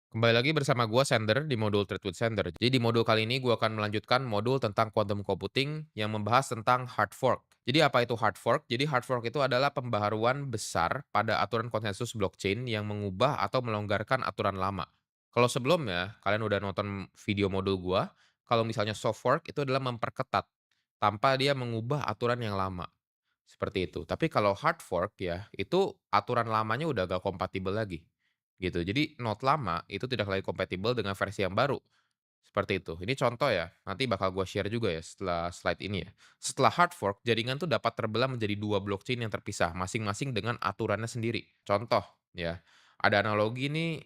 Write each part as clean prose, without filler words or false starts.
Kembali lagi bersama gua Sender di modul Trade with Sender. Jadi di modul kali ini gua akan melanjutkan modul tentang quantum computing yang membahas tentang hard fork. Jadi apa itu hard fork? Jadi hard fork itu adalah pembaharuan besar pada aturan konsensus blockchain yang mengubah atau melonggarkan aturan lama. Kalau sebelumnya kalian udah nonton video modul gua, kalau misalnya soft fork itu adalah memperketat tanpa dia mengubah aturan yang lama. Seperti itu. Tapi kalau hard fork ya, itu aturan lamanya udah gak kompatibel lagi, gitu. Jadi node lama itu tidak lagi kompatibel dengan versi yang baru, seperti itu. Ini contoh ya, nanti bakal gue share juga ya setelah slide ini ya. Setelah hard fork, jaringan tuh dapat terbelah menjadi 2 blockchain yang terpisah, masing-masing dengan aturannya sendiri. Contoh ya, ada analogi nih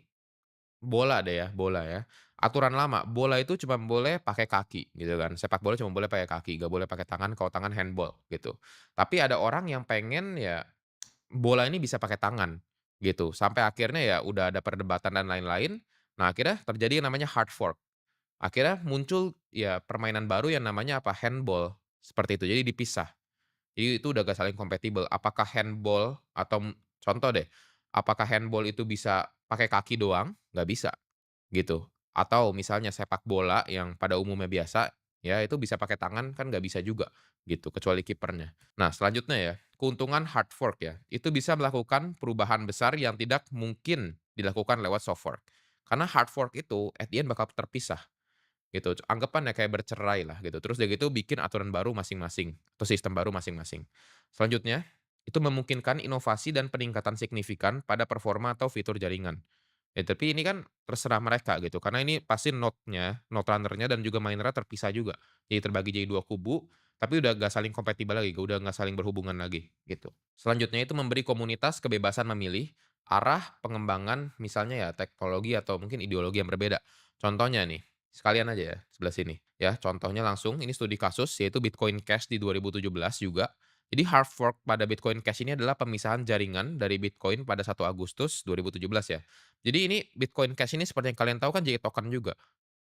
bola deh ya, bola ya. Aturan lama, bola itu cuma boleh pakai kaki gitu kan, sepak bola cuma boleh pakai kaki, nggak boleh pakai tangan kalau tangan handball gitu. Tapi ada orang yang pengen ya bola ini bisa pakai tangan gitu, sampai akhirnya ya udah ada perdebatan dan lain-lain. Nah akhirnya terjadi yang namanya hard fork. Akhirnya muncul ya permainan baru yang namanya apa, handball, seperti itu. Jadi dipisah. Jadi itu udah gak saling kompatibel. Apakah handball atau contoh deh, apakah handball itu bisa pakai kaki doang? Nggak bisa. Gitu. Atau misalnya sepak bola yang pada umumnya biasa, ya itu bisa pakai tangan kan nggak bisa juga, gitu, kecuali kipernya. Nah selanjutnya ya, keuntungan hard fork ya, itu bisa melakukan perubahan besar yang tidak mungkin dilakukan lewat soft fork. Karena hard fork itu at the end bakal terpisah, gitu. Anggapan ya kayak bercerai lah gitu, terus udah gitu bikin aturan baru masing-masing, atau sistem baru masing-masing. Selanjutnya, itu memungkinkan inovasi dan peningkatan signifikan pada performa atau fitur jaringan. Ya tapi ini kan terserah mereka gitu, karena ini pasti node-nya, node runner-nya dan juga miner-nya terpisah juga. Jadi terbagi jadi 2 kubu, tapi udah nggak saling kompatibel lagi, udah nggak saling berhubungan lagi, gitu. Selanjutnya itu memberi komunitas kebebasan memilih arah pengembangan misalnya ya teknologi atau mungkin ideologi yang berbeda. Contohnya nih, sekalian aja ya sebelah sini, ya contohnya langsung ini studi kasus yaitu Bitcoin Cash di 2017 juga. Jadi hard fork pada Bitcoin Cash ini adalah pemisahan jaringan dari Bitcoin pada 1 Agustus 2017 ya. Jadi ini Bitcoin Cash ini seperti yang kalian tahu kan jadi token juga.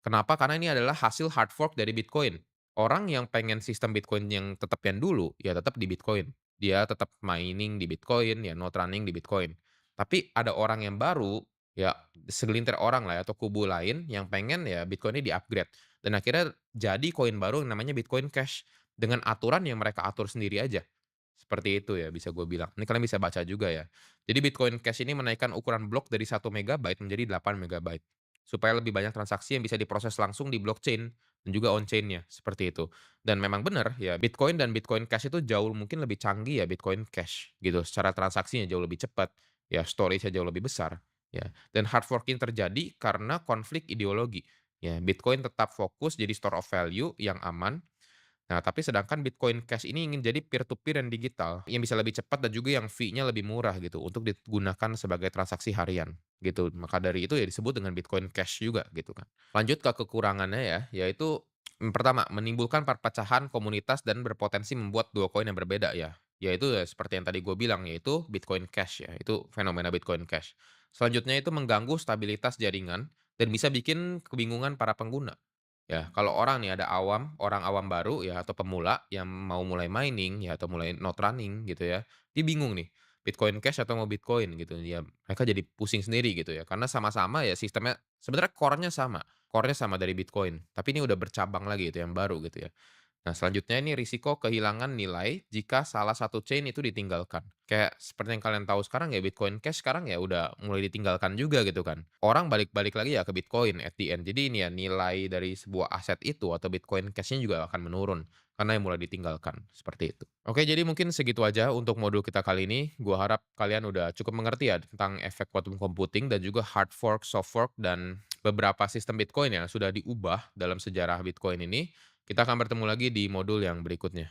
Kenapa? Karena ini adalah hasil hard fork dari Bitcoin. Orang yang pengen sistem Bitcoin yang tetap yang dulu, ya tetap di Bitcoin. Dia tetap mining di Bitcoin, ya node running di Bitcoin. Tapi ada orang yang baru, ya segelintir orang lah ya, atau kubu lain yang pengen ya Bitcoin ini di-upgrade. Dan akhirnya jadi koin baru yang namanya Bitcoin Cash. Dengan aturan yang mereka atur sendiri aja. Seperti itu ya bisa gue bilang. Ini kalian bisa baca juga ya. Jadi Bitcoin Cash ini menaikkan ukuran blok dari 1 MB menjadi 8 MB, supaya lebih banyak transaksi yang bisa diproses langsung di blockchain dan juga on-chain-nya, seperti itu. Dan memang benar ya, Bitcoin dan Bitcoin Cash itu jauh mungkin lebih canggih ya Bitcoin Cash gitu. Secara transaksinya jauh lebih cepat, ya storage-nya jauh lebih besar, ya. Dan hard forking terjadi karena konflik ideologi. Ya, Bitcoin tetap fokus jadi store of value yang aman. Nah, tapi sedangkan Bitcoin Cash ini ingin jadi peer to peer dan digital, yang bisa lebih cepat dan juga yang fee-nya lebih murah gitu untuk digunakan sebagai transaksi harian gitu. Maka dari itu ya disebut dengan Bitcoin Cash juga gitu kan. Lanjut ke kekurangannya ya, yaitu pertama menimbulkan perpecahan komunitas dan berpotensi membuat 2 koin yang berbeda ya. Yaitu ya seperti yang tadi gue bilang yaitu Bitcoin Cash ya, itu fenomena Bitcoin Cash. Selanjutnya itu mengganggu stabilitas jaringan dan bisa bikin kebingungan para pengguna. Ya, kalau orang nih ada orang awam baru ya atau pemula yang mau mulai mining ya atau mulai node running gitu ya, dia bingung nih, Bitcoin Cash atau mau Bitcoin gitu ya. Mereka jadi pusing sendiri gitu ya, karena sama-sama ya sistemnya sebenarnya core-nya sama dari Bitcoin, tapi ini udah bercabang lagi itu yang baru gitu ya. Nah, selanjutnya ini risiko kehilangan nilai jika salah satu chain itu ditinggalkan. Kayak seperti yang kalian tahu sekarang ya Bitcoin Cash sekarang ya udah mulai ditinggalkan juga gitu kan. Orang balik-balik lagi ya ke Bitcoin at the end. Jadi ini ya nilai dari sebuah aset itu atau Bitcoin Cash-nya juga akan menurun karena yang mulai ditinggalkan seperti itu. Oke, jadi mungkin segitu aja untuk modul kita kali ini. Gua harap kalian udah cukup mengerti ya tentang efek quantum computing dan juga hard fork, soft fork dan beberapa sistem Bitcoin yang sudah diubah dalam sejarah Bitcoin ini. Kita akan bertemu lagi di modul yang berikutnya.